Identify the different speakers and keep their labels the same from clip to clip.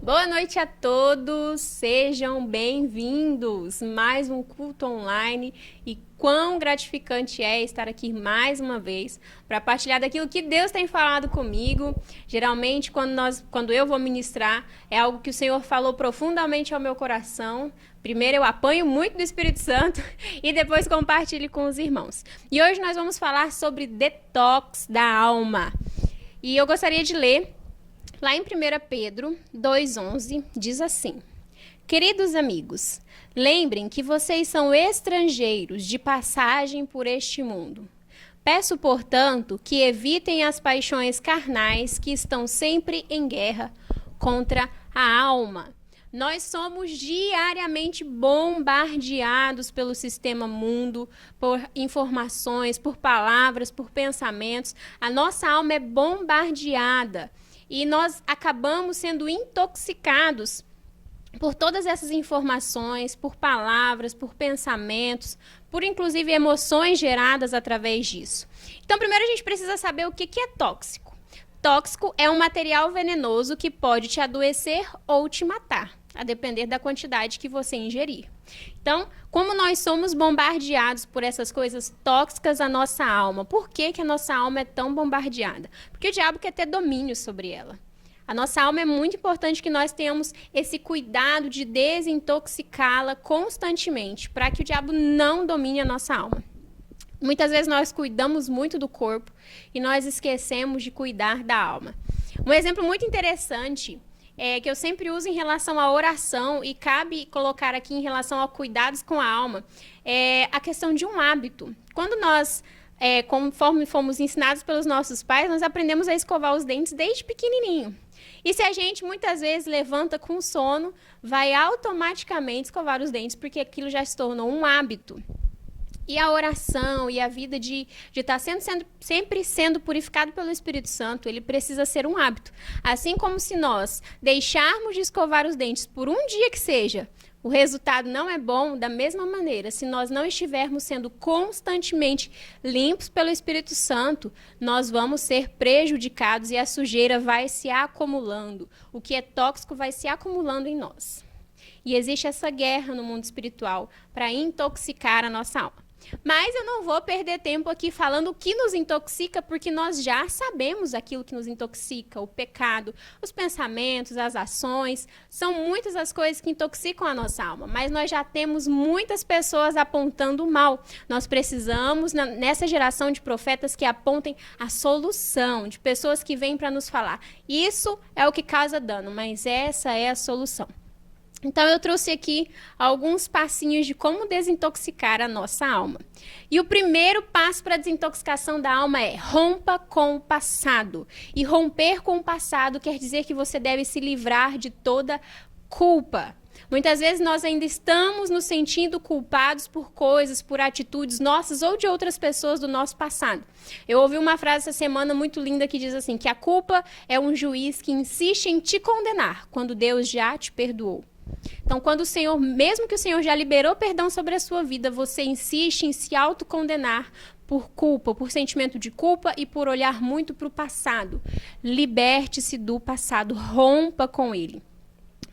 Speaker 1: Boa noite a todos, sejam bem-vindos. Mais um culto online e quão gratificante é estar aqui mais uma vez para partilhar daquilo que Deus tem falado comigo. Geralmente, quando eu vou ministrar, é algo que o Senhor falou profundamente ao meu coração. Primeiro eu apanho muito do Espírito Santo e depois compartilho com os irmãos. E hoje nós vamos falar sobre detox da alma. E eu gostaria de ler lá em 1 Pedro 2,11, diz assim: Queridos amigos, lembrem que vocês são estrangeiros de passagem por este mundo. Peço, portanto, que evitem as paixões carnais que estão sempre em guerra contra a alma. Nós somos diariamente bombardeados pelo sistema mundo, por informações, por palavras, por pensamentos. A nossa alma é bombardeada. E nós acabamos sendo intoxicados por todas essas informações, por palavras, por pensamentos, por inclusive emoções geradas através disso. Então, primeiro a gente precisa saber o que é tóxico. Tóxico é um material venenoso que pode te adoecer ou te matar, a depender da quantidade que você ingerir. Então, como nós somos bombardeados por essas coisas tóxicas à nossa alma, por que a nossa alma é tão bombardeada? Porque o diabo quer ter domínio sobre ela. A nossa alma é muito importante que nós tenhamos esse cuidado de desintoxicá-la constantemente, para que o diabo não domine a nossa alma. Muitas vezes nós cuidamos muito do corpo e nós esquecemos de cuidar da alma. Um exemplo muito interessante que eu sempre uso em relação à oração e cabe colocar aqui em relação a cuidados com a alma, é a questão de um hábito. Quando nós, conforme fomos ensinados pelos nossos pais, nós aprendemos a escovar os dentes desde pequenininho. E se a gente muitas vezes levanta com sono, vai automaticamente escovar os dentes, porque aquilo já se tornou um hábito. E a oração e a vida de estar sempre sendo purificado pelo Espírito Santo, ele precisa ser um hábito. Assim como se nós deixarmos de escovar os dentes por um dia que seja, o resultado não é bom, da mesma maneira, se nós não estivermos sendo constantemente limpos pelo Espírito Santo, nós vamos ser prejudicados e a sujeira vai se acumulando. O que é tóxico vai se acumulando em nós. E existe essa guerra no mundo espiritual para intoxicar a nossa alma. Mas eu não vou perder tempo aqui falando o que nos intoxica, porque nós já sabemos aquilo que nos intoxica, o pecado, os pensamentos, as ações, são muitas as coisas que intoxicam a nossa alma, mas nós já temos muitas pessoas apontando o mal. Nós precisamos, nessa geração de profetas, que apontem a solução, de pessoas que vêm para nos falar. Isso é o que causa dano, mas essa é a solução. Então, eu trouxe aqui alguns passinhos de como desintoxicar a nossa alma. E o primeiro passo para a desintoxicação da alma é rompa com o passado. E romper com o passado quer dizer que você deve se livrar de toda culpa. Muitas vezes nós ainda estamos nos sentindo culpados por coisas, por atitudes nossas ou de outras pessoas do nosso passado. Eu ouvi uma frase essa semana muito linda que diz assim, que a culpa é um juiz que insiste em te condenar, quando Deus já te perdoou. Então, quando o Senhor, mesmo que o Senhor já liberou perdão sobre a sua vida, você insiste em se autocondenar por culpa, por sentimento de culpa e por olhar muito para o passado. Liberte-se do passado, rompa com ele.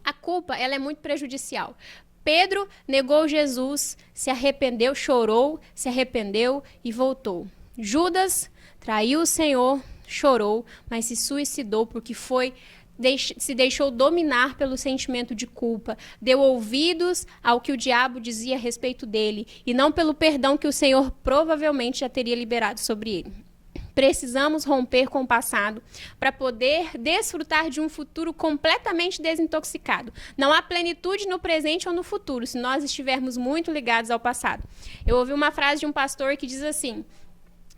Speaker 1: A culpa, ela é muito prejudicial. Pedro negou Jesus, se arrependeu, chorou, se arrependeu e voltou. Judas traiu o Senhor, chorou, mas se suicidou porque se deixou dominar pelo sentimento de culpa, deu ouvidos ao que o diabo dizia a respeito dele e não pelo perdão que o Senhor provavelmente já teria liberado sobre ele. Precisamos romper com o passado para poder desfrutar de um futuro completamente desintoxicado. Não há plenitude no presente ou no futuro, se nós estivermos muito ligados ao passado. Eu ouvi uma frase de um pastor que diz assim,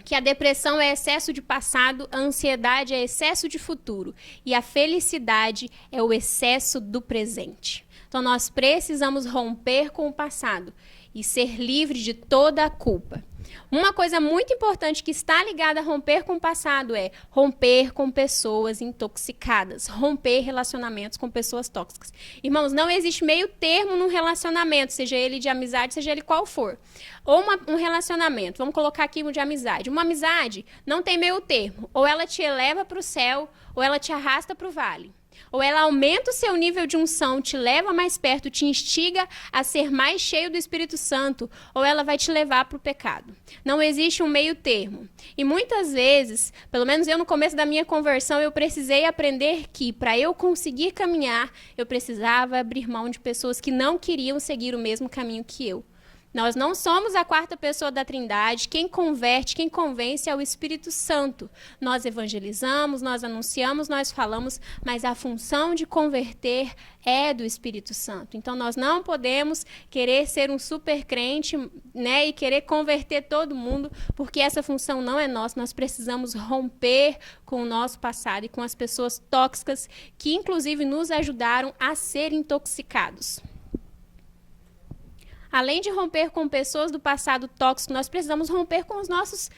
Speaker 1: que a depressão é excesso de passado, a ansiedade é excesso de futuro e a felicidade é o excesso do presente. Então, nós precisamos romper com o passado e ser livre de toda a culpa. Uma coisa muito importante que está ligada a romper com o passado é romper com pessoas intoxicadas, romper relacionamentos com pessoas tóxicas. Irmãos, não existe meio termo num relacionamento, seja ele de amizade, seja ele qual for. Ou um relacionamento, vamos colocar aqui um de amizade. Uma amizade não tem meio termo, ou ela te eleva para o céu, ou ela te arrasta para o vale. Ou ela aumenta o seu nível de unção, te leva mais perto, te instiga a ser mais cheio do Espírito Santo, ou ela vai te levar para o pecado. Não existe um meio termo. E muitas vezes, pelo menos eu no começo da minha conversão, eu precisei aprender que para eu conseguir caminhar, eu precisava abrir mão de pessoas que não queriam seguir o mesmo caminho que eu. Nós não somos a quarta pessoa da Trindade. Quem converte, quem convence é o Espírito Santo. Nós evangelizamos, nós anunciamos, nós falamos, mas a função de converter é do Espírito Santo. Então, nós não podemos querer ser um super crente, né, e querer converter todo mundo, porque essa função não é nossa. Nós precisamos romper com o nosso passado e com as pessoas tóxicas que, inclusive, nos ajudaram a ser intoxicados. Além de romper com pessoas do passado tóxico, nós precisamos romper com os nossos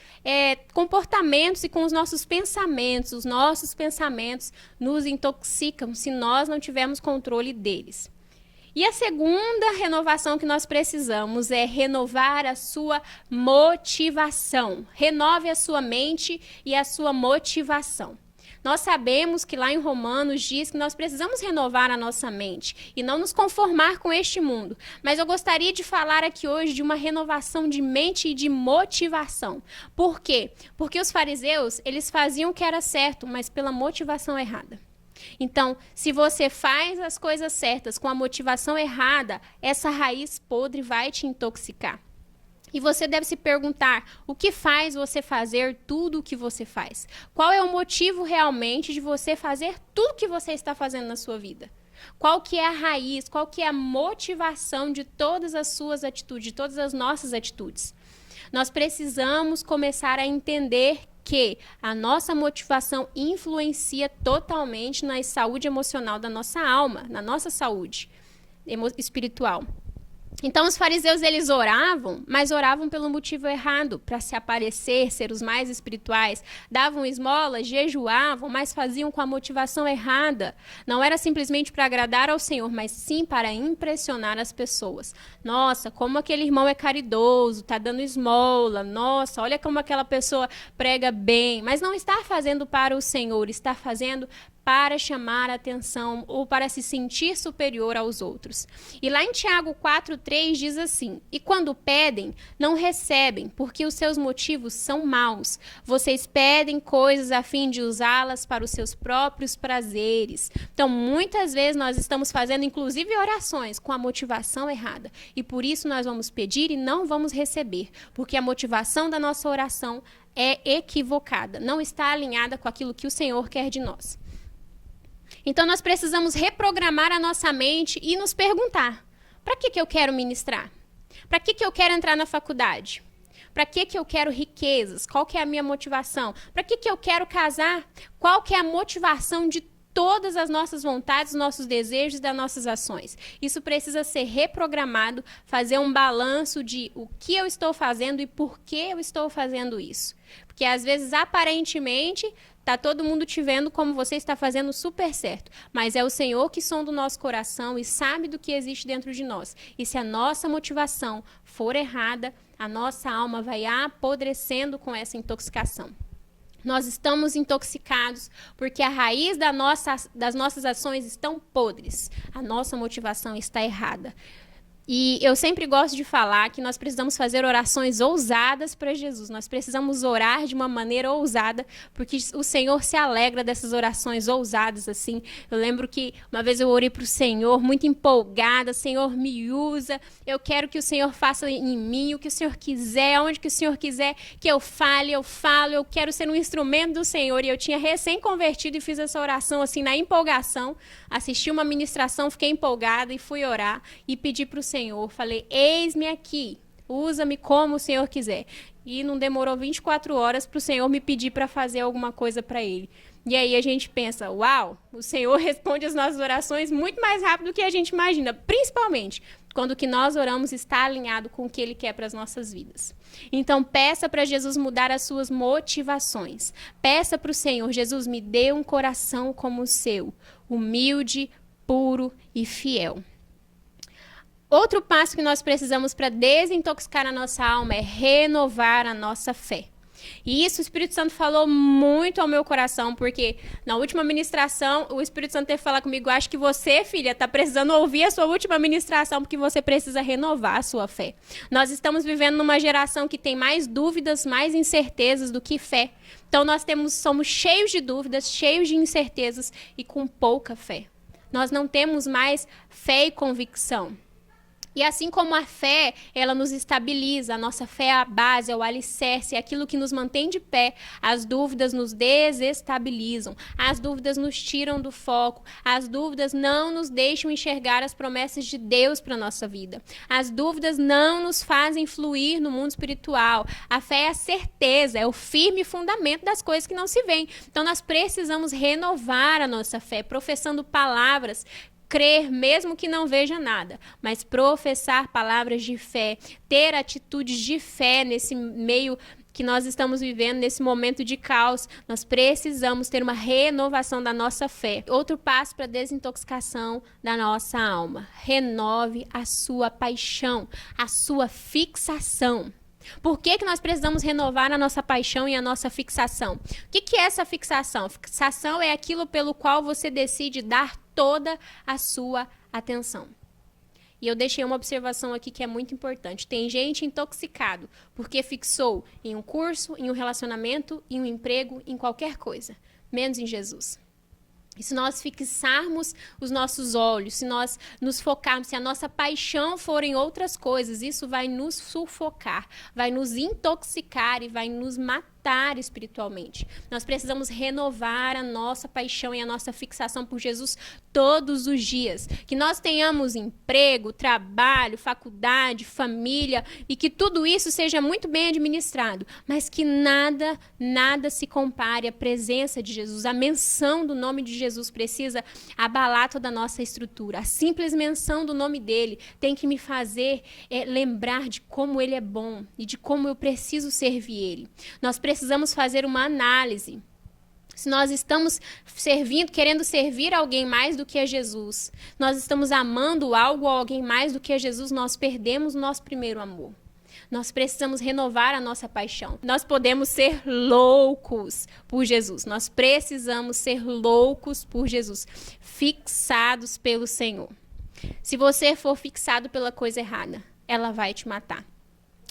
Speaker 1: comportamentos e com os nossos pensamentos. Os nossos pensamentos nos intoxicam se nós não tivermos controle deles. E a segunda renovação que nós precisamos é renovar a sua motivação. Renove a sua mente e a sua motivação. Nós sabemos que lá em Romanos diz que nós precisamos renovar a nossa mente e não nos conformar com este mundo. Mas eu gostaria de falar aqui hoje de uma renovação de mente e de motivação. Por quê? Porque os fariseus, eles faziam o que era certo, mas pela motivação errada. Então, se você faz as coisas certas com a motivação errada, essa raiz podre vai te intoxicar. E você deve se perguntar, o que faz você fazer tudo o que você faz? Qual é o motivo realmente de você fazer tudo o que você está fazendo na sua vida? Qual que é a raiz, qual que é a motivação de todas as suas atitudes, de todas as nossas atitudes? Nós precisamos começar a entender que a nossa motivação influencia totalmente na saúde emocional da nossa alma, na nossa saúde espiritual. Então, os fariseus, eles oravam, mas oravam pelo motivo errado, para se aparecer, ser os mais espirituais. Davam esmolas, jejuavam, mas faziam com a motivação errada. Não era simplesmente para agradar ao Senhor, mas sim para impressionar as pessoas. Nossa, como aquele irmão é caridoso, está dando esmola. Nossa, olha como aquela pessoa prega bem. Mas não está fazendo para o Senhor, está fazendo para chamar a atenção ou para se sentir superior aos outros. E lá em Tiago 4,3 diz assim: e quando pedem, não recebem, porque os seus motivos são maus. Vocês pedem coisas a fim de usá-las para os seus próprios prazeres. Então, muitas vezes nós estamos fazendo, inclusive, orações com a motivação errada. E por isso nós vamos pedir e não vamos receber, porque a motivação da nossa oração é equivocada, não está alinhada com aquilo que o Senhor quer de nós. Então, nós precisamos reprogramar a nossa mente e nos perguntar: para que eu quero ministrar? Para que eu quero entrar na faculdade? Para que eu quero riquezas? Qual que é a minha motivação? Para que eu quero casar? Qual que é a motivação de todas as nossas vontades, nossos desejos e das nossas ações? Isso precisa ser reprogramado, fazer um balanço de o que eu estou fazendo e por que eu estou fazendo isso. Porque, às vezes, aparentemente, está todo mundo te vendo como você está fazendo super certo. Mas é o Senhor que sonda o nosso coração e sabe do que existe dentro de nós. E se a nossa motivação for errada, a nossa alma vai apodrecendo com essa intoxicação. Nós estamos intoxicados porque a raiz das nossas ações estão podres. A nossa motivação está errada. E eu sempre gosto de falar que nós precisamos fazer orações ousadas para Jesus. Nós precisamos orar de uma maneira ousada, porque o Senhor se alegra dessas orações ousadas, assim. Eu lembro que uma vez eu orei para o Senhor, muito empolgada: Senhor, me usa, eu quero que o Senhor faça em mim o que o Senhor quiser, onde que o Senhor quiser que eu fale, eu falo, eu quero ser um instrumento do Senhor. E eu tinha recém-convertido e fiz essa oração assim na empolgação, assisti uma ministração, fiquei empolgada e fui orar e pedi para o Senhor, falei: eis-me aqui, usa-me como o Senhor quiser. E não demorou 24 horas para o Senhor me pedir para fazer alguma coisa para Ele. E aí a gente pensa: uau, o Senhor responde as nossas orações muito mais rápido do que a gente imagina, principalmente quando o que nós oramos está alinhado com o que Ele quer para as nossas vidas. Então, peça para Jesus mudar as suas motivações. Peça para o Senhor: Jesus, me dê um coração como o seu, humilde, puro e fiel. Outro passo que nós precisamos para desintoxicar a nossa alma é renovar a nossa fé. E isso o Espírito Santo falou muito ao meu coração, porque na última ministração, o Espírito Santo teve que falar comigo, acho que você, filha, está precisando ouvir a sua última ministração, porque você precisa renovar a sua fé. Nós estamos vivendo numa geração que tem mais dúvidas, mais incertezas do que fé. Então somos cheios de dúvidas, cheios de incertezas e com pouca fé. Nós não temos mais fé e convicção. E assim como a fé, ela nos estabiliza, a nossa fé é a base, é o alicerce, é aquilo que nos mantém de pé. As dúvidas nos desestabilizam, as dúvidas nos tiram do foco, as dúvidas não nos deixam enxergar as promessas de Deus para a nossa vida. As dúvidas não nos fazem fluir no mundo espiritual. A fé é a certeza, é o firme fundamento das coisas que não se veem. Então nós precisamos renovar a nossa fé, professando palavras, crer mesmo que não veja nada, mas professar palavras de fé, ter atitudes de fé nesse meio que nós estamos vivendo, nesse momento de caos. Nós precisamos ter uma renovação da nossa fé. Outro passo para a desintoxicação da nossa alma: renove a sua paixão, a sua fixação. Por que nós precisamos renovar a nossa paixão e a nossa fixação? O que é essa fixação? Fixação é aquilo pelo qual você decide dar toda a sua atenção. E eu deixei uma observação aqui que é muito importante. Tem gente intoxicado porque fixou em um curso, em um relacionamento, em um emprego, em qualquer coisa, menos em Jesus. E se nós fixarmos os nossos olhos, se nós nos focarmos, se a nossa paixão for em outras coisas, isso vai nos sufocar, vai nos intoxicar e vai nos matar espiritualmente. Nós precisamos renovar a nossa paixão e a nossa fixação por Jesus todos os dias. Que nós tenhamos emprego, trabalho, faculdade, família e que tudo isso seja muito bem administrado, mas que nada se compare à presença de Jesus. A menção do nome de Jesus precisa abalar toda a nossa estrutura. A simples menção do nome dele tem que me fazer lembrar de como ele é bom e de como eu preciso servir ele. Nós precisamos fazer uma análise. Se nós estamos querendo servir alguém mais do que a Jesus, nós estamos amando algo ou alguém mais do que a Jesus, nós perdemos o nosso primeiro amor. Nós precisamos renovar a nossa paixão. Nós podemos ser loucos por Jesus. Nós precisamos ser loucos por Jesus, fixados pelo Senhor. Se você for fixado pela coisa errada, ela vai te matar.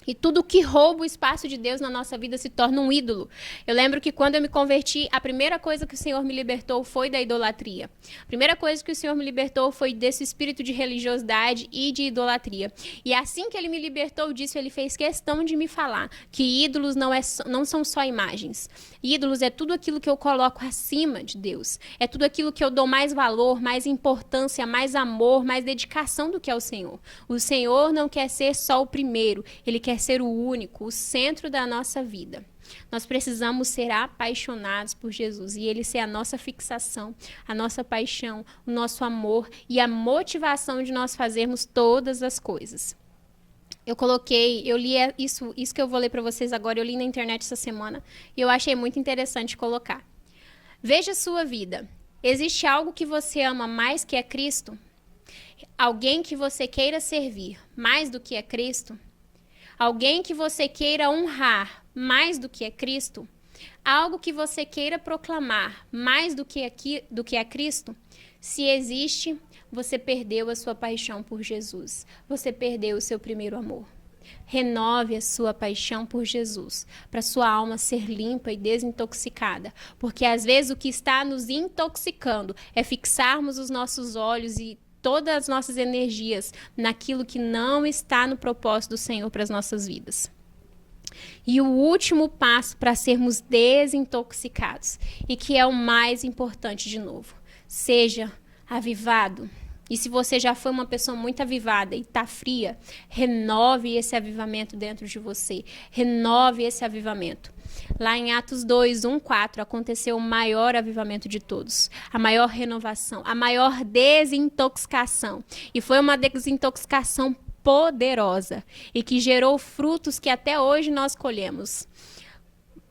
Speaker 1: E tudo que rouba o espaço de Deus na nossa vida se torna um ídolo. Eu lembro que quando eu me converti, a primeira coisa que o Senhor me libertou foi da idolatria. A primeira coisa que o Senhor me libertou foi desse espírito de religiosidade e de idolatria. E assim que ele me libertou disso, ele fez questão de me falar que ídolos não são só imagens. Ídolos é tudo aquilo que eu coloco acima de Deus. É tudo aquilo que eu dou mais valor, mais importância, mais amor, mais dedicação do que ao Senhor. O Senhor não quer ser só o primeiro, ele quer ser o único, o centro da nossa vida. Nós precisamos ser apaixonados por Jesus e ele ser a nossa fixação, a nossa paixão, o nosso amor e a motivação de nós fazermos todas as coisas. Eu li isso que eu vou ler para vocês agora, eu li na internet essa semana e eu achei muito interessante colocar. Veja a sua vida. Existe algo que você ama mais que é Cristo? Alguém que você queira servir mais do que é Cristo? Alguém que você queira honrar mais do que é Cristo? Algo que você queira proclamar mais do que é Cristo? Se existe, você perdeu a sua paixão por Jesus. Você perdeu o seu primeiro amor. Renove a sua paixão por Jesus, para sua alma ser limpa e desintoxicada. Porque às vezes o que está nos intoxicando é fixarmos os nossos olhos e todas as nossas energias naquilo que não está no propósito do Senhor para as nossas vidas. E o último passo para sermos desintoxicados, e que é o mais importante de novo, seja avivado. E se você já foi uma pessoa muito avivada e está fria, renove esse avivamento dentro de você. Renove esse avivamento. Lá em Atos 2, 1, 4, aconteceu o maior avivamento de todos. A maior renovação, a maior desintoxicação. E foi uma desintoxicação poderosa e que gerou frutos que até hoje nós colhemos.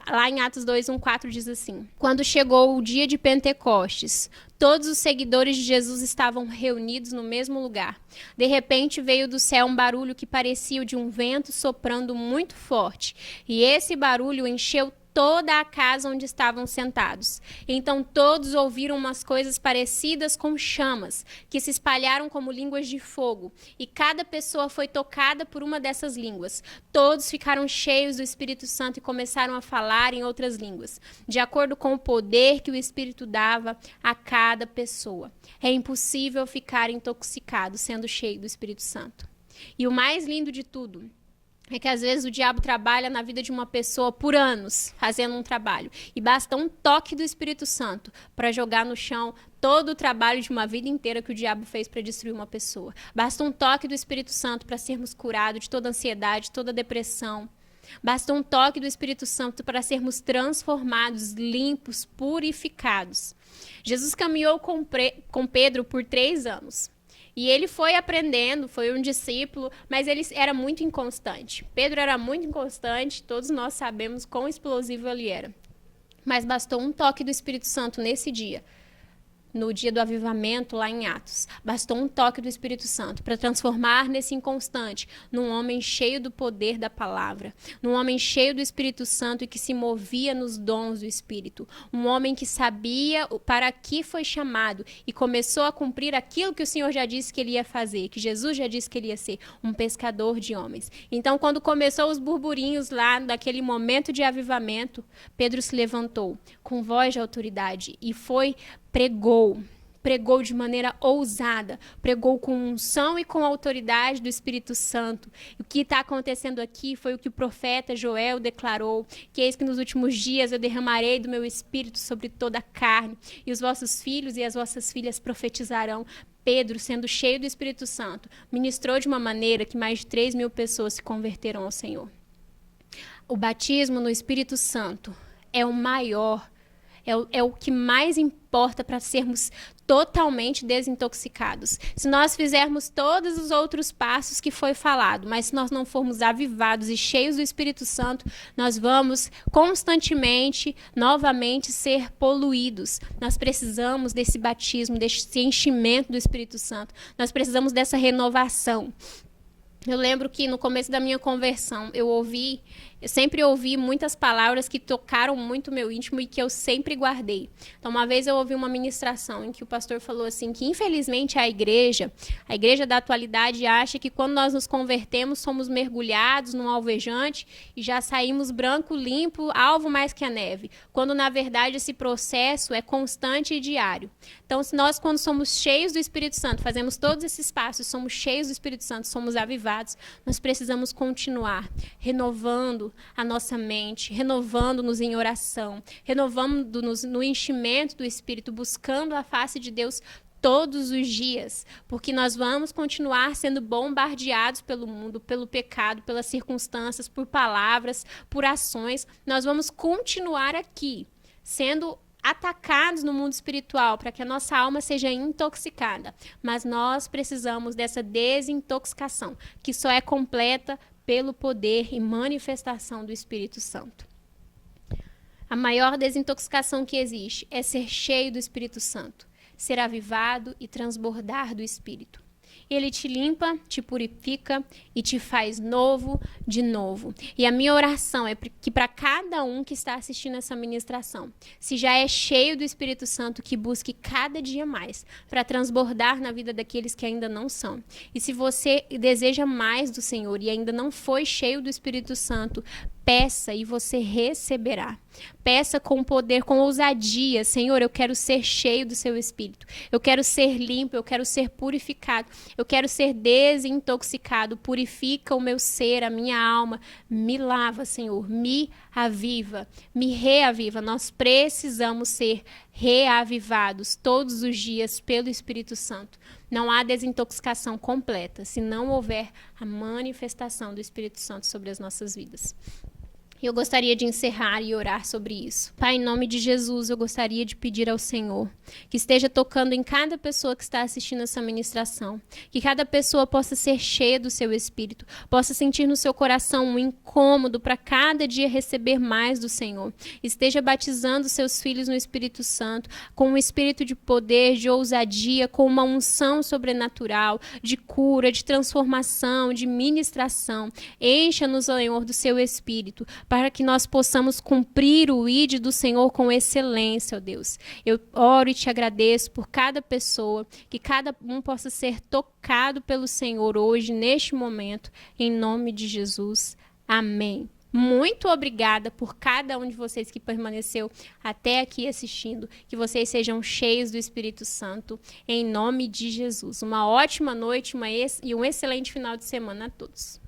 Speaker 1: Lá em Atos 2:1-4 diz assim: Quando chegou o dia de Pentecostes, todos os seguidores de Jesus estavam reunidos no mesmo lugar. De repente veio do céu um barulho que parecia o de um vento soprando muito forte, e esse barulho encheu toda a casa onde estavam sentados. Então todos ouviram umas coisas parecidas com chamas, que se espalharam como línguas de fogo, e cada pessoa foi tocada por uma dessas línguas. Todos ficaram cheios do Espírito Santo e começaram a falar em outras línguas, de acordo com o poder que o Espírito dava a cada pessoa. É impossível ficar intoxicado sendo cheio do Espírito Santo. E o mais lindo de tudo é que às vezes o diabo trabalha na vida de uma pessoa por anos, fazendo um trabalho. E basta um toque do Espírito Santo para jogar no chão todo o trabalho de uma vida inteira que o diabo fez para destruir uma pessoa. Basta um toque do Espírito Santo para sermos curados de toda ansiedade, toda depressão. Basta um toque do Espírito Santo para sermos transformados, limpos, purificados. Jesus caminhou com Pedro por 3 anos. E ele foi aprendendo, foi um discípulo, mas ele era muito inconstante. Pedro era muito inconstante, todos nós sabemos quão explosivo ele era. Mas bastou um toque do Espírito Santo nesse dia, no dia do avivamento lá em Atos. Bastou um toque do Espírito Santo para transformar nesse inconstante num homem cheio do poder da palavra, num homem cheio do Espírito Santo e que se movia nos dons do Espírito, um homem que sabia para que foi chamado e começou a cumprir aquilo que o Senhor já disse que ele ia fazer, que Jesus já disse que ele ia ser, um pescador de homens. Então, quando começou os burburinhos lá, daquele momento de avivamento, Pedro se levantou com voz de autoridade e pregou de maneira ousada, pregou com unção e com autoridade do Espírito Santo. O que está acontecendo aqui foi o que o profeta Joel declarou, que eis que nos últimos dias eu derramarei do meu Espírito sobre toda a carne, e os vossos filhos e as vossas filhas profetizarão. Pedro, sendo cheio do Espírito Santo, ministrou de uma maneira que mais de 3.000 pessoas se converteram ao Senhor. O batismo no Espírito Santo é o maior, é o que mais importa para sermos totalmente desintoxicados. Se nós fizermos todos os outros passos que foi falado, mas se nós não formos avivados e cheios do Espírito Santo, nós vamos constantemente, novamente, ser poluídos. Nós precisamos desse batismo, desse enchimento do Espírito Santo. Nós precisamos dessa renovação. Eu lembro que no começo da minha conversão, eu sempre ouvi muitas palavras que tocaram muito o meu íntimo e que eu sempre guardei. Então, uma vez eu ouvi uma ministração em que o pastor falou assim, que infelizmente a igreja da atualidade acha que quando nós nos convertemos, somos mergulhados num alvejante e já saímos branco, limpo, alvo mais que a neve. Quando, na verdade, esse processo é constante e diário. Então, se nós, quando somos cheios do Espírito Santo, fazemos todos esses passos, somos cheios do Espírito Santo, somos avivados, nós precisamos continuar renovando a nossa mente, renovando-nos em oração, renovando-nos no enchimento do Espírito, buscando a face de Deus todos os dias, porque nós vamos continuar sendo bombardeados pelo mundo, pelo pecado, pelas circunstâncias, por palavras, por ações. Nós vamos continuar aqui, sendo atacados no mundo espiritual, para que a nossa alma seja intoxicada. Mas nós precisamos dessa desintoxicação, que só é completa pelo poder e manifestação do Espírito Santo. A maior desintoxicação que existe é ser cheio do Espírito Santo, ser avivado e transbordar do Espírito. Ele te limpa, te purifica e te faz novo de novo. E a minha oração é que para cada um que está assistindo essa ministração, se já é cheio do Espírito Santo, que busque cada dia mais para transbordar na vida daqueles que ainda não são. E se você deseja mais do Senhor e ainda não foi cheio do Espírito Santo, peça e você receberá. Peça com poder, com ousadia. Senhor, eu quero ser cheio do seu Espírito. Eu quero ser limpo, eu quero ser purificado. Eu quero ser desintoxicado. Purifica o meu ser, a minha alma. Me lava, Senhor. Me aviva. Me reaviva. Nós precisamos ser reavivados todos os dias pelo Espírito Santo. Não há desintoxicação completa se não houver a manifestação do Espírito Santo sobre as nossas vidas. Eu gostaria de encerrar e orar sobre isso. Pai, em nome de Jesus, eu gostaria de pedir ao Senhor que esteja tocando em cada pessoa que está assistindo essa ministração, que cada pessoa possa ser cheia do seu Espírito, possa sentir no seu coração um incômodo para cada dia receber mais do Senhor. Esteja batizando seus filhos no Espírito Santo, com um espírito de poder, de ousadia, com uma unção sobrenatural, de cura, de transformação, de ministração. Encha-nos, Senhor, do seu Espírito, para que nós possamos cumprir o ID do Senhor com excelência, ó Deus. Eu oro e te agradeço por cada pessoa, que cada um possa ser tocado pelo Senhor hoje, neste momento, em nome de Jesus. Amém. Muito obrigada por cada um de vocês que permaneceu até aqui assistindo. Que vocês sejam cheios do Espírito Santo, em nome de Jesus. Uma ótima noite e um excelente final de semana a todos.